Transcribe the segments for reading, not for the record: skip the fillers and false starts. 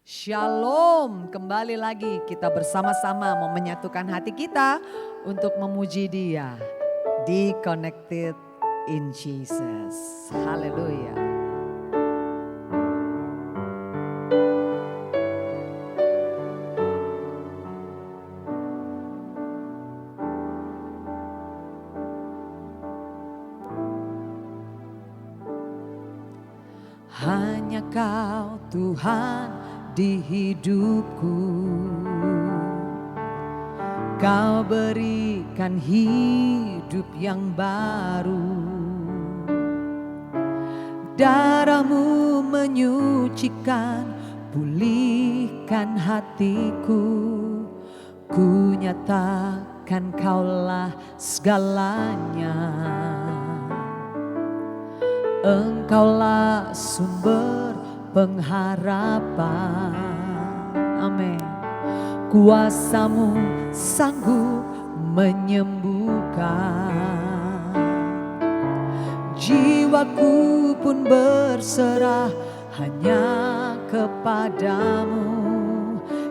Shalom, kembali lagi kita bersama-sama mau menyatukan hati kita untuk memuji Dia di Connected in Jesus. Haleluya. Hanya Kau Tuhan di hidupku, Kau berikan hidup yang baru. Darah-Mu menyucikan, pulihkan hatiku. Ku nyatakan Kaulah segalanya. Engkaulah sumber pengharapan. Amin. Kuasa-Mu sanggup menyembuhkan. Jiwaku pun berserah hanya kepadamu.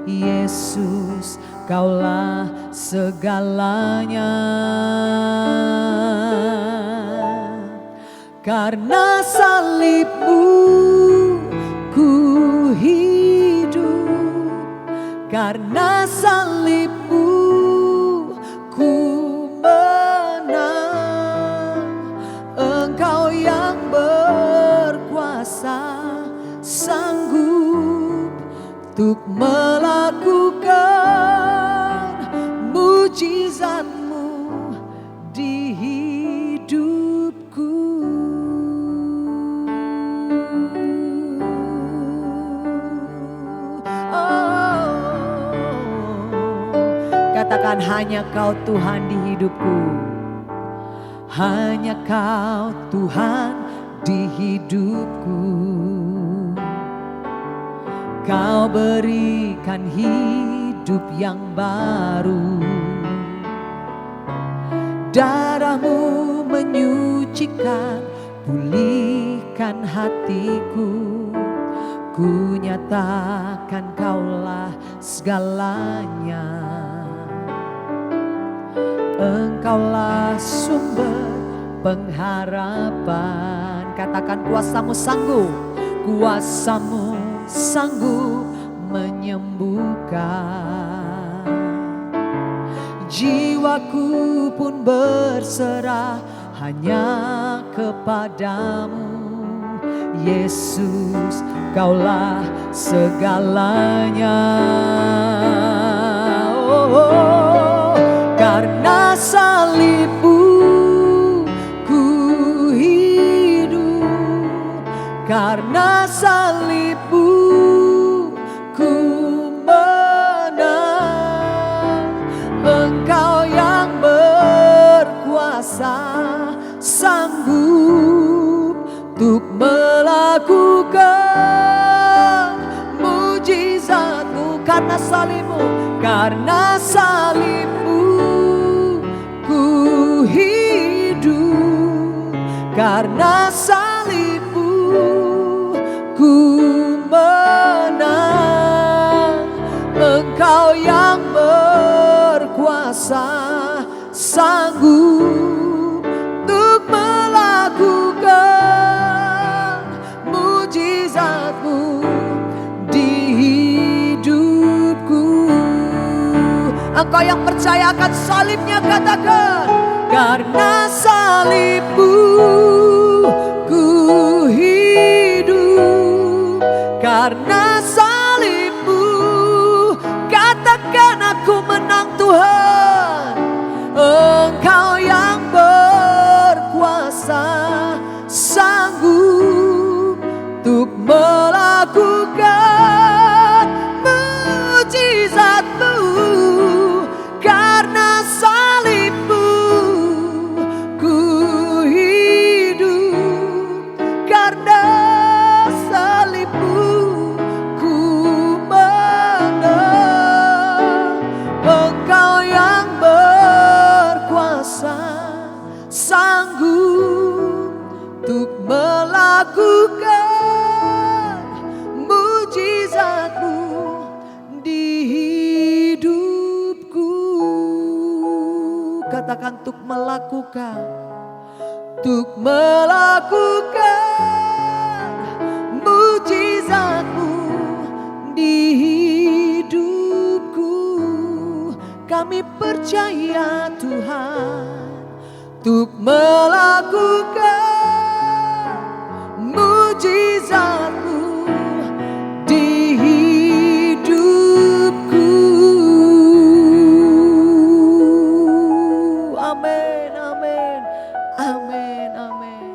Yesus, Kaulah segalanya. Karena salib-Mu ku hidup, karena salib-Mu ku menang. Engkau yang berkuasa sanggup untuk melakukan mujizat-Mu di hidupku. Katakan, hanya Kau Tuhan di hidupku. Hanya Kau Tuhan di hidupku. Kau berikan hidup yang baru. Darah-Mu menyucikan, pulihkan hatiku. Ku nyatakan Kaulah segalanya. Engkaulah sumber pengharapan. Katakan, kuasa-Mu sanggup, kuasa-Mu sanggup menyembuhkan. Jiwaku pun berserah hanya kepadamu. Yesus, Kaulah segalanya. Karena salib-Mu ku hidup, karena salib-Mu ku menang. Engkau yang berkuasa sanggup untuk melakukan mujizat-Mu. Karena salib-Mu, karena salib-Mu ku hidup, karena salib-Mu ku menang. Engkau yang berkuasa sanggup untuk melakukan mujizat-Mu di hidupku. Engkau yang percaya akan salibnya, katakan, karena salib-Mu ku hidup, karena salib-Mu. Katakan, aku menang Tuhan. Engkau yang berkuasa sanggup untuk melakukan mujizat-Mu. Karena salib-Mu ku hidup, karena salib-Mu ku menang. Engkau yang berkuasa sanggup untuk melakukan mujizat-Mu katakan untuk melakukan mujizat-Mu di hidupku. Kami percaya Tuhan untuk melakukan mujizat-Mu di hidupku. Amin, amin, amin, amin.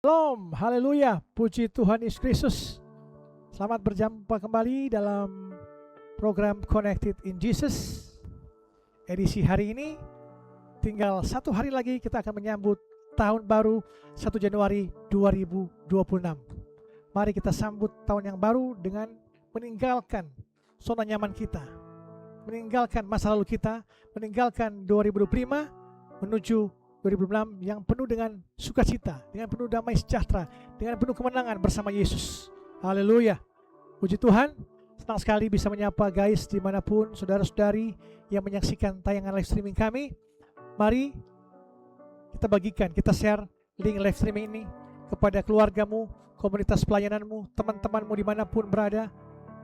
Shalom, haleluya, puji Tuhan Yesus Kristus. Selamat berjumpa kembali dalam program Connected in Jesus. Edisi hari ini, tinggal 1 hari lagi kita akan menyambut tahun baru 1 Januari 2026. Mari kita sambut tahun yang baru dengan meninggalkan zona nyaman kita, meninggalkan masa lalu kita, meninggalkan 2025 menuju 2026 yang penuh dengan sukacita, dengan penuh damai sejahtera, dengan penuh kemenangan bersama Yesus. Haleluya. Puji Tuhan, senang sekali bisa menyapa guys dimanapun saudara-saudari yang menyaksikan tayangan live streaming kami. Mari kita bagikan, kita share link live streaming ini kepada keluargamu, komunitas pelayananmu, teman-temanmu dimanapun berada.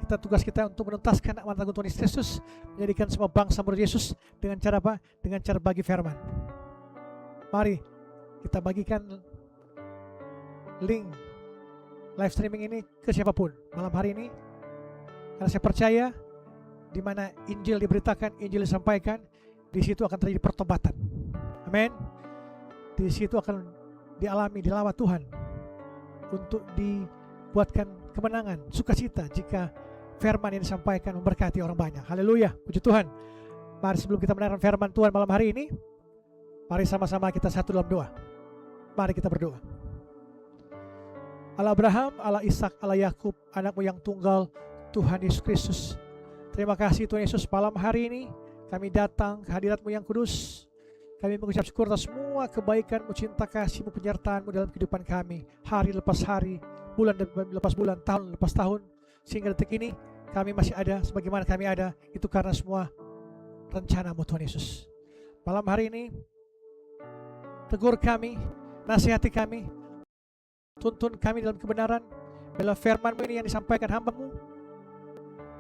Tugas kita untuk menuntaskan amanat agung Tuhan Yesus, menjadikan semua bangsa murid Yesus dengan cara apa? Dengan cara bagi firman. Mari kita bagikan link live streaming ini ke siapapun malam hari ini, karena saya percaya di mana Injil diberitakan, Injil disampaikan, di situ akan terjadi pertobatan. Amin. Di situ akan dialami, dilawat Tuhan untuk dibuatkan kemenangan, sukacita jika firman yang disampaikan memberkati orang banyak. Haleluya, puji Tuhan. Mari sebelum kita mendengarkan firman Tuhan malam hari ini, mari sama-sama kita satu dalam doa. Mari kita berdoa. Allah Abraham, Allah Ishak, Allah Yakub, anakmu yang tunggal, Tuhan Yesus Kristus. Terima kasih Tuhan Yesus, malam hari ini kami datang ke hadirat-Mu yang kudus. Kami mengucap syukur atas semua kebaikan-Mu, cinta kasih-Mu, penyertaan-Mu dalam kehidupan kami. Hari lepas hari, bulan lepas bulan, tahun lepas tahun. Sehingga detik ini kami masih ada sebagaimana kami ada. Itu karena semua rencana-Mu Tuhan Yesus. Malam hari ini tegur kami, nasihati kami, tuntun kami dalam kebenaran. Bila firman-Mu ini yang disampaikan hamba-Mu,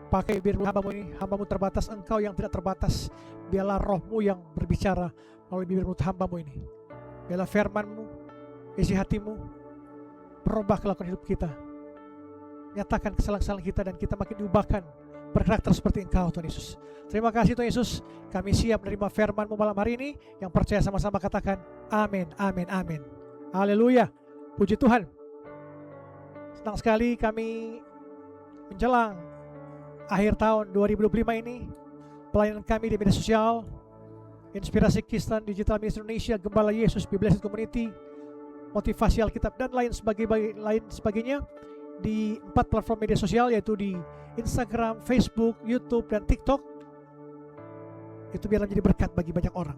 pakai biar hamba-Mu ini, hamba-Mu terbatas, Engkau yang tidak terbatas. Biarlah roh-Mu yang berbicara melalui bibir mulut hamba-Mu ini. Biarlah firman-Mu, isi hati-Mu, berubah kelakuan hidup kita, nyatakan kesalahan-kesalahan kita, dan kita makin diubahkan berkarakter seperti Engkau Tuhan Yesus. Terima kasih Tuhan Yesus, kami siap menerima firman-Mu malam hari ini. Yang percaya sama-sama katakan amin, amin, amin. Haleluya, puji Tuhan. Senang sekali kami menjelang akhir tahun 2025 ini, pelayanan kami di media sosial, Inspirasi Kristen Digital Ministry Indonesia, Gembala Yesus, Be Blessed Community, Motivasi Alkitab, dan lain sebagainya di 4 platform media sosial, yaitu di Instagram, Facebook, YouTube, dan TikTok. Itu biarlah menjadi berkat bagi banyak orang.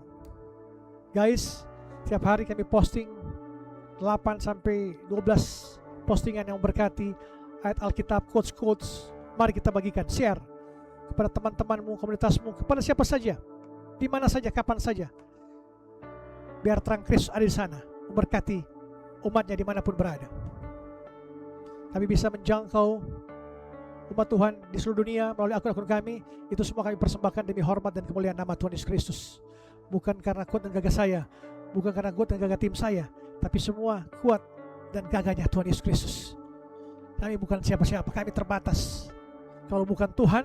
Guys, setiap hari kami posting 8-12 postingan yang memberkati, ayat Alkitab, quotes. Mari kita bagikan, share kepada teman-temanmu, komunitasmu, kepada siapa saja, di mana saja, kapan saja. Biar terang Kristus ada di sana, memberkati umatnya dimanapun berada. Kami bisa menjangkau umat Tuhan di seluruh dunia melalui akun-akun kami. Itu semua kami persembahkan demi hormat dan kemuliaan nama Tuhan Yesus Kristus. Bukan karena kuat dan gagah saya, bukan karena kuat dan gagah tim saya, tapi semua kuat dan gagahnya Tuhan Yesus Kristus. Kami bukan siapa-siapa, kami terbatas. Kalau bukan Tuhan,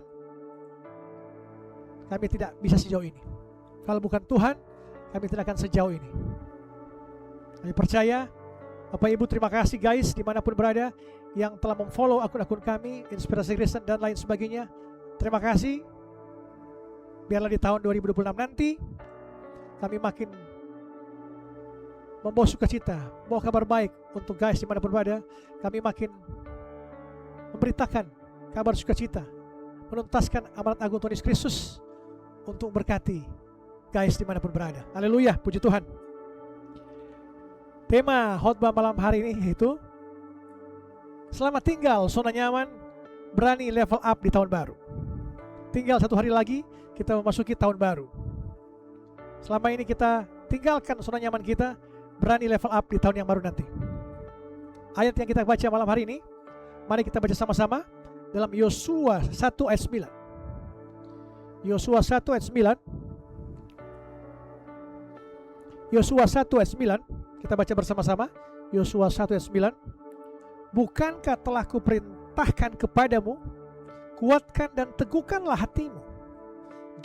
kami tidak bisa sejauh ini. Kalau bukan Tuhan, kami tidak akan sejauh ini. Kami percaya. Bapak Ibu, terima kasih guys dimanapun berada yang telah memfollow akun-akun kami, Inspirasi Kristen dan lain sebagainya. Terima kasih. Biarlah di tahun 2026 nanti kami makin membawa sukacita, membawa kabar baik untuk guys dimanapun berada. Kami makin memberitakan kabar sukacita, menuntaskan amanat agung Tuhan Yesus Kristus untuk berkati guys dimanapun berada. Haleluya, puji Tuhan. Tema khotbah malam hari ini yaitu selamat tinggal zona nyaman berani level up di tahun baru. Tinggal 1 hari lagi kita memasuki tahun baru. Selama ini kita tinggalkan zona nyaman kita, berani level up di tahun yang baru nanti. Ayat yang kita baca malam hari ini, mari kita baca sama-sama dalam Yosua 1 ayat 9. Yosua 1 ayat 9. Yosua 1 ayat 9, kita baca bersama-sama. Yosua 1 ayat 9. Bukankah telah kuperintahkan kepadamu, kuatkan dan teguhkanlah hatimu,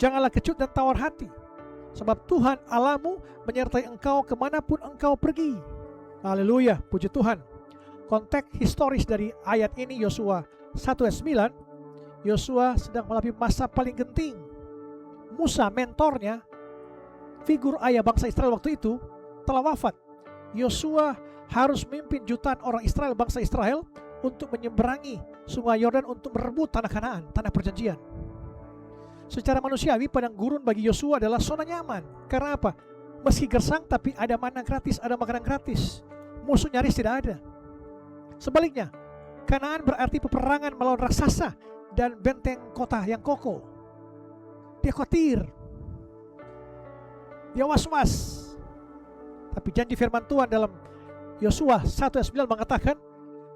janganlah kecut dan tawar hati, sebab Tuhan Allahmu menyertai engkau kemanapun engkau pergi. Haleluya, puji Tuhan. Konteks historis dari ayat ini Yosua 1 ayat 9, Yosua sedang melalui masa paling genting. Musa, mentornya, figur ayah bangsa Israel waktu itu, telah wafat. Yosua harus memimpin jutaan orang Israel, bangsa Israel, untuk menyeberangi sungai Yordan untuk merebut tanah Kanaan, tanah perjanjian. Secara manusiawi, padang gurun bagi Yosua adalah zona nyaman. Karena apa? Meski gersang tapi ada mana gratis, ada makanan gratis. Musuh nyaris tidak ada. Sebaliknya, Kanaan berarti peperangan melawan raksasa dan benteng kota yang kokoh. Dia khawatir, dia was-was. Tapi janji firman Tuhan dalam Yosua 1 ayat 9 mengatakan,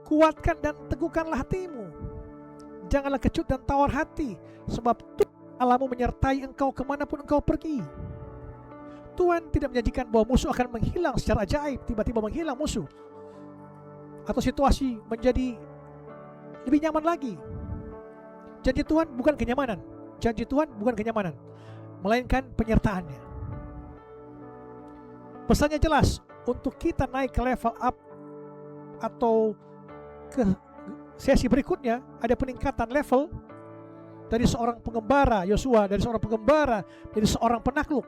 kuatkan dan teguhkanlah hatimu, janganlah kecut dan tawar hati, sebab Tuhan Allahmu menyertai engkau kemanapun engkau pergi. Tuhan tidak menjanjikan bahwa musuh akan menghilang secara ajaib, tiba-tiba menghilang musuh, atau situasi menjadi lebih nyaman lagi. Janji Tuhan bukan kenyamanan, janji Tuhan bukan kenyamanan, melainkan penyertaannya. Pesannya jelas, untuk kita naik ke level up atau ke sesi berikutnya, ada peningkatan level dari seorang pengembara Yosua, dari seorang pengembara, dari seorang penakluk.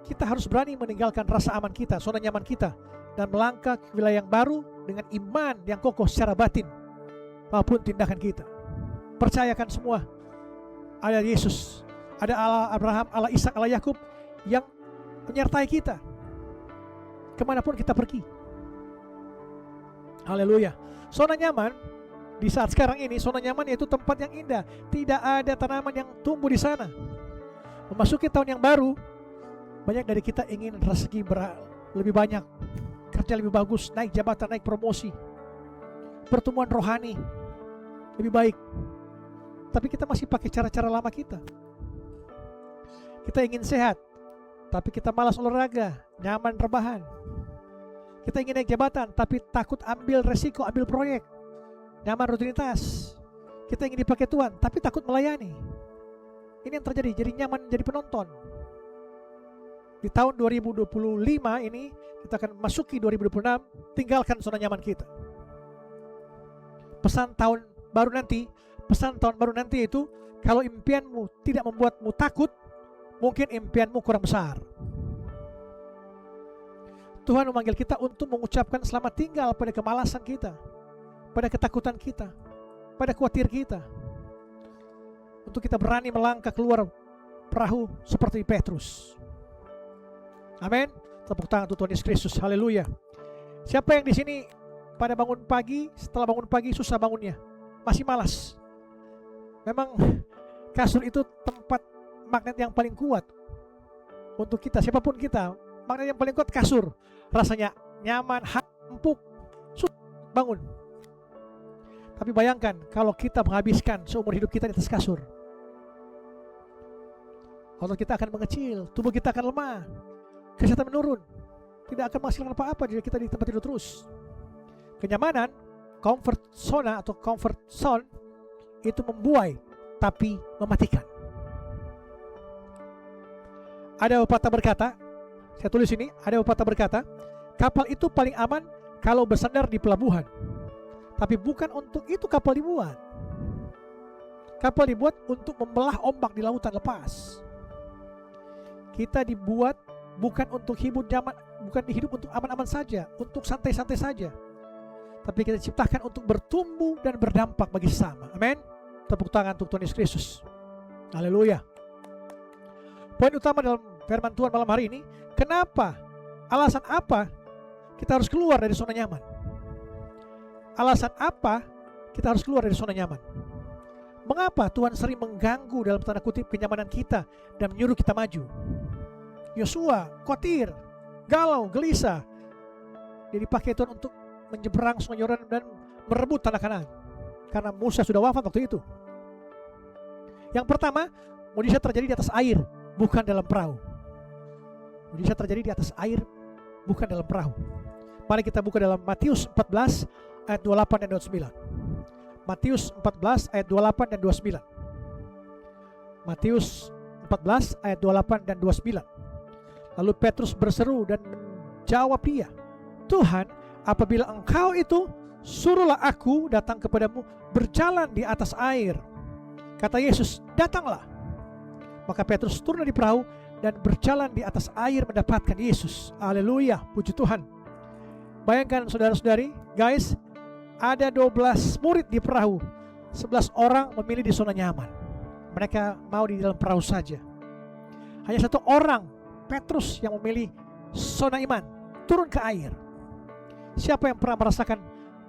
Kita harus berani meninggalkan rasa aman kita, zona nyaman kita, dan melangkah ke wilayah yang baru dengan iman yang kokoh secara batin maupun tindakan kita. Percayakan semua, ada Yesus, ada Allah Abraham, Allah Ishak, Allah Yakub yang menyertai kita kemanapun kita pergi. Haleluya. Zona nyaman di saat sekarang ini, zona nyaman yaitu tempat yang indah, tidak ada tanaman yang tumbuh di sana. Memasuki tahun yang baru, banyak dari kita ingin rezeki lebih banyak, kerja lebih bagus, naik jabatan, naik promosi, pertemuan rohani lebih baik. Tapi kita masih pakai cara-cara lama kita. Kita ingin sehat, tapi kita malas olahraga, nyaman rebahan. Kita ingin naik jabatan, tapi takut ambil resiko, ambil proyek, nyaman rutinitas. Kita ingin dipakai Tuhan, tapi takut melayani. Ini yang terjadi, jadi nyaman jadi penonton. Di tahun 2025 ini, kita akan masuki 2026, tinggalkan zona nyaman kita. Pesan tahun baru nanti itu, kalau impianmu tidak membuatmu takut, mungkin impianmu kurang besar. Tuhan memanggil kita untuk mengucapkan selamat tinggal pada kemalasan kita, pada ketakutan kita, pada khawatir kita. Untuk kita berani melangkah keluar perahu seperti Petrus. Amin. Tepuk tangan untuk Tuhan Yesus Kristus. Haleluya. Siapa yang di sini pada bangun pagi, setelah bangun pagi susah bangunnya, masih malas? Memang kasur itu tempat magnet yang paling kuat untuk kita, siapapun kita. Magnet yang paling kuat kasur. Rasanya nyaman, empuk, susah bangun. Tapi bayangkan kalau kita menghabiskan seumur hidup kita di atas kasur, otot kita akan mengecil, tubuh kita akan lemah, kesehatan menurun, tidak akan menghasilkan apa-apa jika kita di tempat tidur terus. Kenyamanan, comfort zone itu membuai tapi mematikan. Ada pepatah berkata, saya tulis ini, ada pepatah berkata, kapal itu paling aman kalau bersandar di pelabuhan. Tapi bukan untuk itu kapal dibuat. Kapal dibuat untuk membelah ombak di lautan lepas. Kita dibuat bukan untuk hidup nyaman, bukan hidup untuk aman-aman saja, untuk santai-santai saja. Tapi kita diciptakan untuk bertumbuh dan berdampak bagi sesama. Amin. Tepuk tangan untuk Tuhan Yesus Kristus. Haleluya. Poin utama dalam firman Tuhan malam hari ini, kenapa? Alasan apa kita harus keluar dari zona nyaman? Alasan apa kita harus keluar dari zona nyaman? Mengapa Tuhan sering mengganggu dalam tanda kutip kenyamanan kita dan menyuruh kita maju? Yosua khawatir, galau, gelisah. Dia dipakai Tuhan untuk menyeberang sungai Yordan dan merebut tanah Kanaan. Karena Musa sudah wafat waktu itu. Yang pertama, mujizat terjadi di atas air, bukan dalam perahu. Mujizat terjadi di atas air, bukan dalam perahu. Mari kita buka dalam Matius 14 ayat 28 dan 29. Matius 14 ayat 28 dan 29. Matius 14 ayat 28 dan 29. Lalu Petrus berseru dan menjawab dia, Tuhan, apabila engkau itu, suruhlah aku datang kepadamu berjalan di atas air. Kata Yesus, datanglah. Maka Petrus turun dari perahu dan berjalan di atas air mendapatkan Yesus. Haleluya, puji Tuhan. Bayangkan saudara-saudari, guys, ada 12 murid di perahu, 11 orang memilih di zona nyaman. Mereka mau di dalam perahu saja. Hanya satu orang, Petrus, yang memilih zona iman, turun ke air. Siapa yang pernah merasakan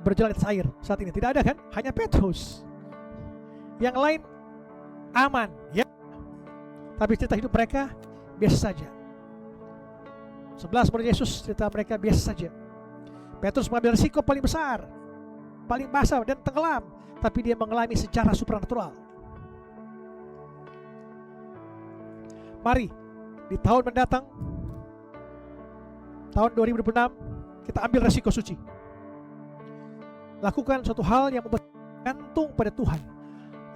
berjalan di atas air saat ini? Tidak ada kan? Hanya Petrus. Yang lain aman, ya. Tapi cerita hidup mereka biasa saja. 11 murid Yesus, cerita mereka biasa saja. Petrus mengambil risiko paling besar, paling basah dan tenggelam, tapi dia mengalami secara supranatural. Mari di tahun mendatang, tahun 2026, kita ambil resiko suci. Lakukan suatu hal yang membuat kita bergantung pada Tuhan.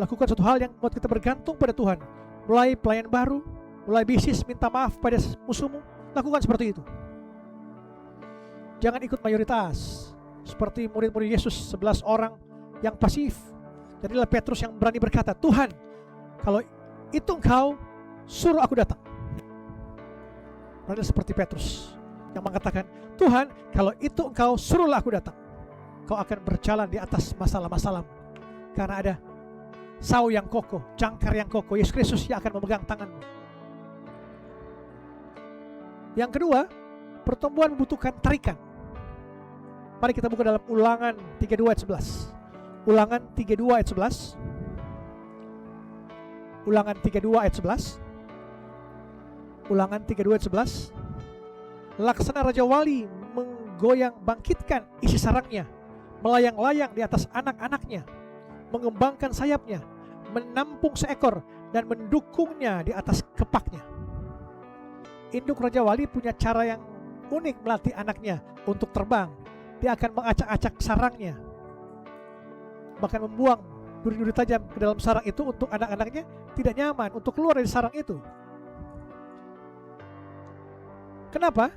Lakukan suatu hal yang membuat kita bergantung pada Tuhan. Mulai pelayan baru, mulai bisnis, minta maaf pada musuhmu. Lakukan seperti itu. Jangan ikut mayoritas. Seperti murid-murid Yesus, 11 orang yang pasif. Jadilah Petrus yang berani berkata, Tuhan, kalau itu engkau, suruh aku datang. Berani seperti Petrus yang mengatakan, Tuhan, kalau itu engkau, suruhlah aku datang. Kau akan berjalan di atas masalah-masalah. Karena ada sau yang kokoh, jangkar yang kokoh, Yesus Kristus yang akan memegang tanganmu. Yang kedua, pertumbuhan membutuhkan tarikan. Mari kita buka dalam Ulangan 32 ayat 11. Ulangan 32 ayat 11. Ulangan 32 ayat 11. Ulangan 32 ayat 11. Laksana Raja Wali menggoyang bangkitkan isi sarangnya, melayang-layang di atas anak-anaknya, mengembangkan sayapnya, menampung seekor dan mendukungnya di atas kepaknya. Induk Raja Wali punya cara yang unik melatih anaknya untuk terbang. Dia akan mengacak-acak sarangnya, bahkan membuang duri-duri tajam ke dalam sarang itu untuk anak-anaknya tidak nyaman untuk keluar dari sarang itu. Kenapa?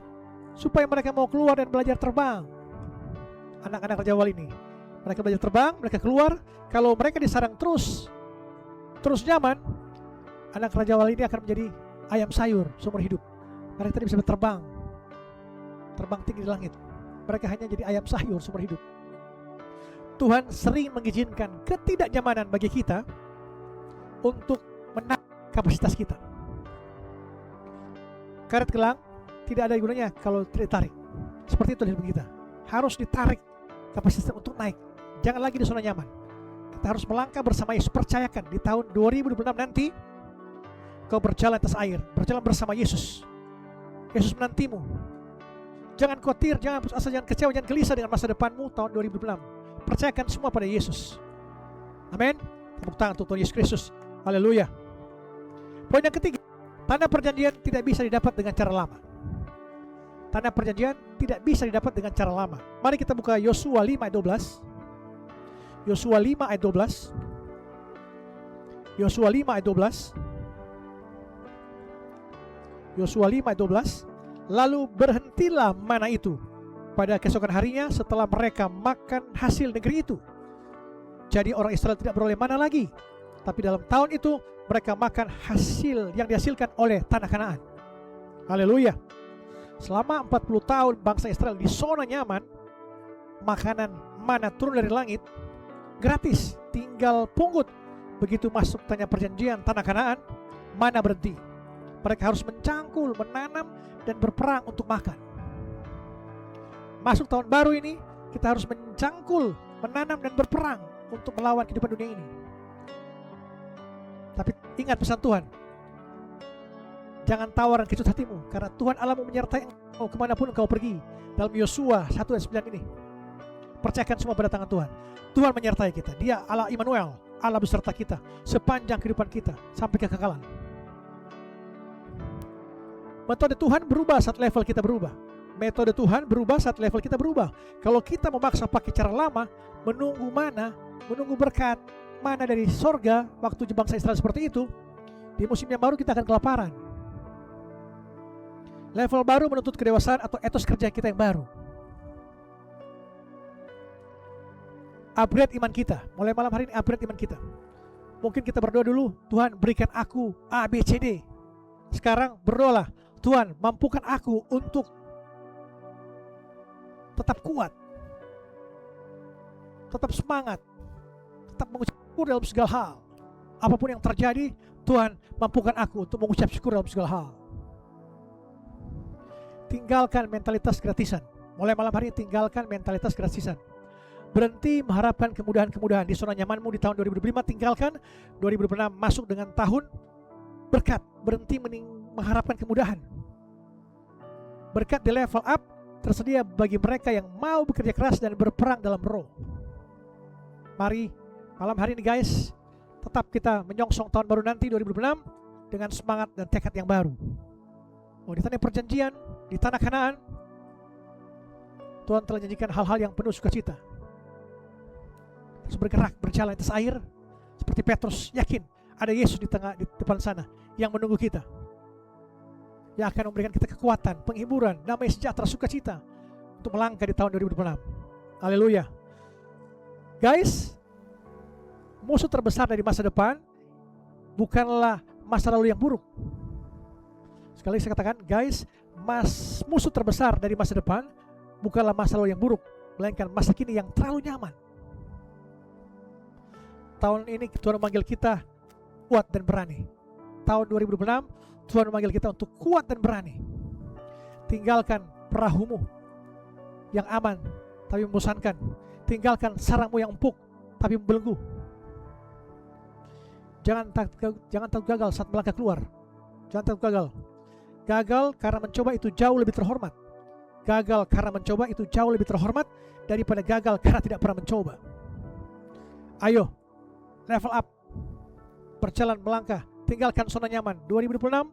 Supaya mereka mau keluar dan belajar terbang. Anak-anak Raja Wali ini, mereka belajar terbang, mereka keluar. Kalau mereka di sarang terus nyaman, anak Raja Wali ini akan menjadi ayam sayur seumur hidup. Mereka tidak bisa terbang tinggi di langit. Mereka hanya jadi ayam sayur seumur hidup. Tuhan sering mengizinkan ketidaknyamanan bagi kita untuk menarik kapasitas kita. Karet gelang tidak ada gunanya kalau tidak ditarik. Seperti itu hidup kita. Harus ditarik kapasitas untuk naik. Jangan lagi di zona nyaman. Kita harus melangkah bersama Yesus. Percayakan di tahun 2026 nanti kau berjalan atas air, berjalan bersama Yesus. Yesus menantimu. Jangan khawatir, jangan putus asa, jangan kecewa, jangan gelisah dengan masa depanmu tahun 2026. Percayakan semua pada Yesus. Amin. Tepuk tangan untuk Tuhan Yesus Kristus. Haleluya. Poin yang ketiga, tanah perjanjian tidak bisa didapat dengan cara lama. Tanah perjanjian tidak bisa didapat dengan cara lama. Mari kita buka Yosua 5 ayat 12. Yosua 5 ayat 12. Yosua 5 ayat 12. Yosua 5 ayat 12. Lalu berhentilah mana itu pada keesokan harinya setelah mereka makan hasil negeri itu. Jadi orang Israel tidak beroleh mana lagi, tapi dalam tahun itu mereka makan hasil yang dihasilkan oleh tanah Kanaan. Haleluya. Selama 40 tahun bangsa Israel di zona nyaman, makanan mana turun dari langit gratis, tinggal pungut. Begitu masuk tanah perjanjian, tanah Kanaan, mana berhenti. Mereka harus mencangkul, menanam, dan berperang untuk makan. Masuk tahun baru ini, kita harus mencangkul, menanam, dan berperang untuk melawan kehidupan dunia ini. Tapi ingat pesan Tuhan, jangan tawar dan kecut hatimu, karena Tuhan Allahmu menyertai engkau kemanapun engkau pergi. Dalam Yosua 1 ayat 9 ini, percayakan semua pada tangan Tuhan. Tuhan menyertai kita, Dia Allah Immanuel, Allah beserta kita sepanjang kehidupan kita sampai kekekalan. Metode Tuhan berubah saat level kita berubah. Metode Tuhan berubah saat level kita berubah. Kalau kita memaksa pakai cara lama, menunggu berkat mana dari sorga waktu bangsa Israel seperti itu, di musim yang baru kita akan kelaparan. Level baru menuntut kedewasaan atau etos kerja kita yang baru. Upgrade iman kita. Mulai malam hari ini upgrade iman kita. Mungkin kita berdoa dulu, Tuhan berikan aku A, B, C, D. Sekarang berdoalah, Tuhan mampukan aku untuk tetap kuat, tetap semangat, tetap mengucap syukur dalam segala hal. Apapun yang terjadi, Tuhan mampukan aku untuk mengucap syukur dalam segala hal. Tinggalkan mentalitas gratisan. Mulai malam hari ini tinggalkan mentalitas gratisan. Berhenti mengharapkan kemudahan-kemudahan di zona nyamanmu di tahun 2025. Tinggalkan 2026 masuk dengan tahun berkat. Berhenti mengharapkan kemudahan. Berkat di level up tersedia bagi mereka yang mau bekerja keras dan berperang dalam roh. Mari malam hari ini guys, tetap kita menyongsong tahun baru nanti 2026 dengan semangat dan tekad yang baru. Di tanah perjanjian, di tanah Kanaan, Tuhan telah janjikan hal-hal yang penuh sukacita. Terus bergerak, berjalan atas air, seperti Petrus yakin ada Yesus di depan sana yang menunggu kita, yang akan memberikan kita kekuatan, penghiburan, damai sejahtera, sukacita untuk melangkah di tahun 2026. Haleluya. Guys, musuh terbesar dari masa depan bukanlah masa lalu yang buruk. Sekali lagi saya katakan, guys, musuh terbesar dari masa depan bukanlah masa lalu yang buruk, melainkan masa kini yang terlalu nyaman. Tahun ini Tuhan memanggil kita kuat dan berani. Tahun 2026 Tuhan memanggil kita untuk kuat dan berani. Tinggalkan perahumu yang aman tapi membosankan. Tinggalkan sarangmu yang empuk tapi membelenggu. Jangan takut gagal saat melangkah keluar. Jangan takut gagal. Gagal karena mencoba itu jauh lebih terhormat. Gagal karena mencoba itu jauh lebih terhormat daripada gagal karena tidak pernah mencoba. Ayo, level up, berjalan melangkah, tinggalkan zona nyaman. 2026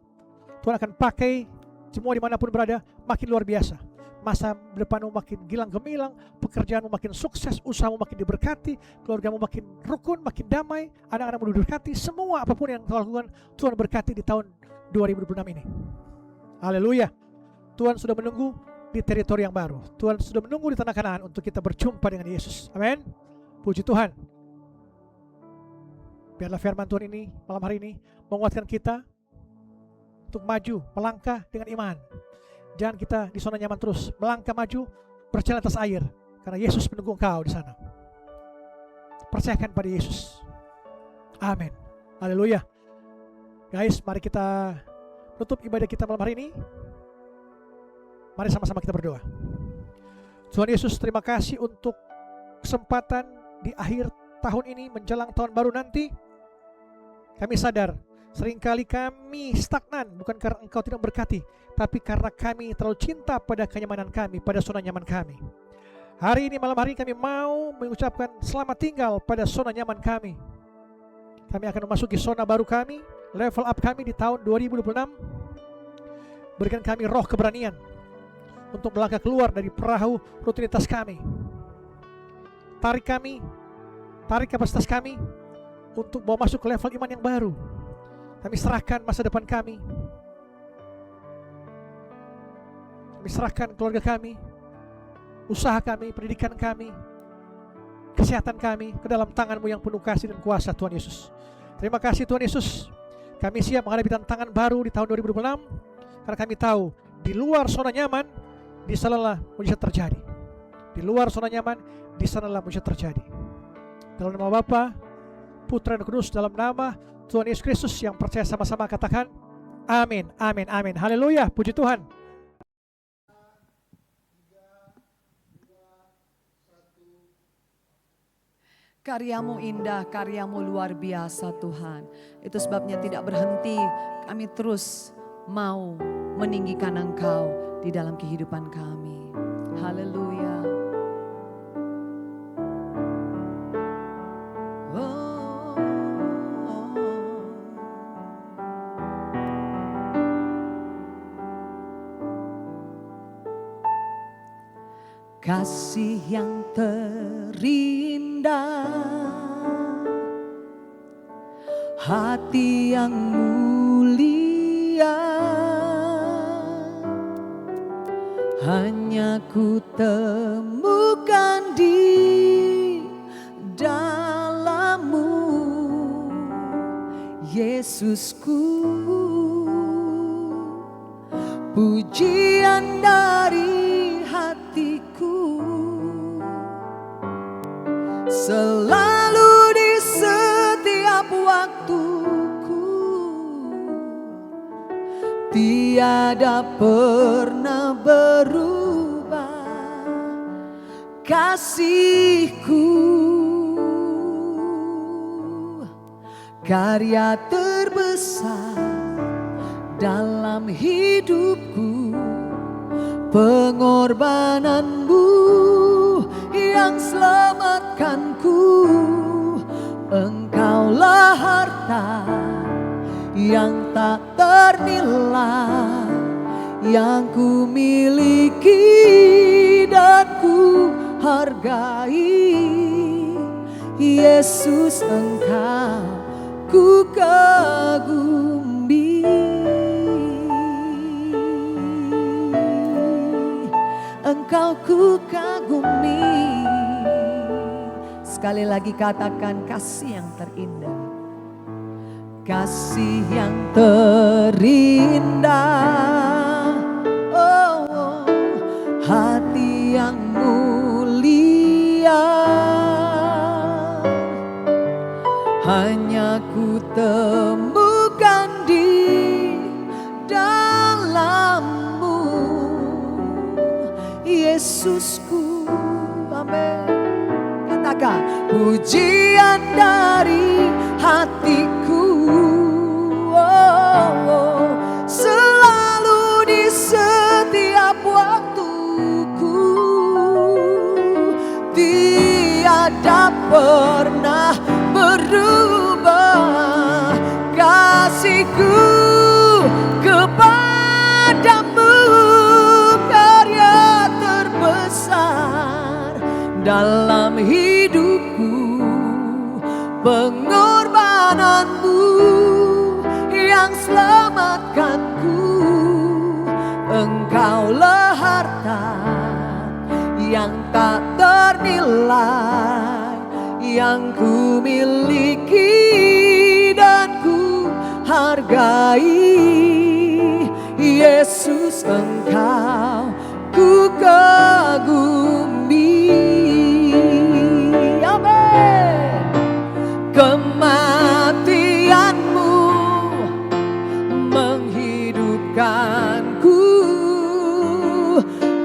Tuhan akan pakai semua dimanapun berada makin luar biasa. Masa depanmu makin gilang gemilang, pekerjaanmu makin sukses, usahamu makin diberkati, keluargamu makin rukun, makin damai, anak-anakmu diberkati. Semua apapun yang kau lakukan Tuhan berkati di tahun 2026 ini. Haleluya. Tuhan sudah menunggu di teritori yang baru. Tuhan sudah menunggu di tanah Kanaan untuk kita berjumpa dengan Yesus. Amin. Puji Tuhan. Biarlah firman Tuhan ini malam hari ini menguatkan kita untuk maju, melangkah dengan iman. Jangan kita di zona nyaman terus, melangkah maju, berjalan atas air, karena Yesus menunggu engkau di sana. Percayakan pada Yesus. Amin. Haleluya. Guys, mari kita tutup ibadah kita malam hari ini. Mari sama-sama kita berdoa. Tuhan Yesus, terima kasih untuk kesempatan di akhir tahun ini menjelang tahun baru nanti. Kami sadar seringkali kami stagnan, bukan karena Engkau tidak berkati, tapi karena kami terlalu cinta pada kenyamanan kami, pada zona nyaman kami. Hari ini malam hari kami mau mengucapkan selamat tinggal pada zona nyaman kami. Kami akan memasuki zona baru kami, level up kami di tahun 2026. Berikan kami roh keberanian untuk melangkah keluar dari perahu rutinitas kami. Tarik kapasitas kami untuk bawa masuk ke level iman yang baru. Kami serahkan masa depan kami. Kami serahkan keluarga kami, usaha kami, pendidikan kami, kesehatan kami ke dalam tangan-Mu yang penuh kasih dan kuasa, Tuhan Yesus. Terima kasih Tuhan Yesus. Kami siap menghadapi tantangan baru di tahun 2026, karena kami tahu di luar zona nyaman, di sanalah mujizat terjadi. Di luar zona nyaman, di sanalah mujizat terjadi. Dalam nama Bapa, Putra dan Kudus, dalam nama Tuhan Yesus Kristus yang percaya sama-sama katakan amin, amin, amin. Haleluya, puji Tuhan. Karyamu indah, karyamu luar biasa Tuhan. Itu sebabnya tidak berhenti, kami terus mau meninggikan Engkau di dalam kehidupan kami. Haleluya. Kasih yang terindah, hati yang mulia, hanya ku temukan di dalam-Mu, Yesusku. Pujian dari hatiku, selalu di setiap waktuku, tiada pernah berubah kasihku. Karya terbesar dalam hidupku, pengorbananmu yang selamatkanku. Engkaulah harta yang tak ternilai, yang ku miliki dan ku hargai. Yesus, Engkau ku kagumi. Engkau ku kagumi. Sekali lagi katakan, kasih yang terindah. Kasih yang terindah, oh, hati yang mulia, hanya ku temukan di dalam-Mu, Yesusku. Amin. Katakan, pujian dari hatiku, oh, selalu di setiap waktuku, tiada pernah berubah kasihku kepadamu. Karya terbesar dalam hidupku, pengorbananmu yang selamatkanku. Engkaulah harta yang tak ternilai, yang ku miliki dan ku hargai. Yesus, Engkau ku kagumi. Amin. Kematian-Mu menghidupkanku,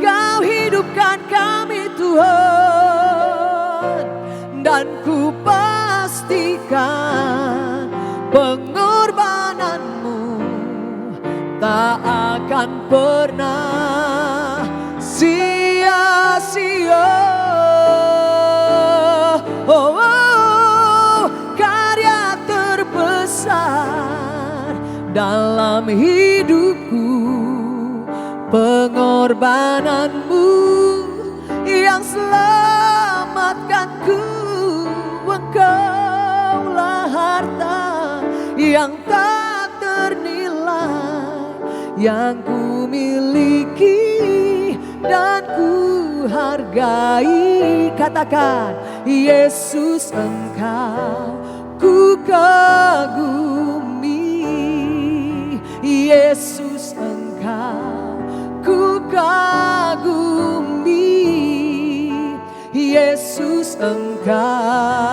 Kau hidupkan kami Tuhan, dan ku pastikan pengorbanan-Mu tak akan pernah sia-sia. Oh, oh, karya terbesar dalam hidupku, pengorbanan-Mu yang selamatkanku. Engkaulah harta yang tak ternilai, yang ku miliki dan ku hargai. Katakan, Yesus, Engkau ku kagumi. Yesus, Engkau ku kagumi. Yesus, Engkau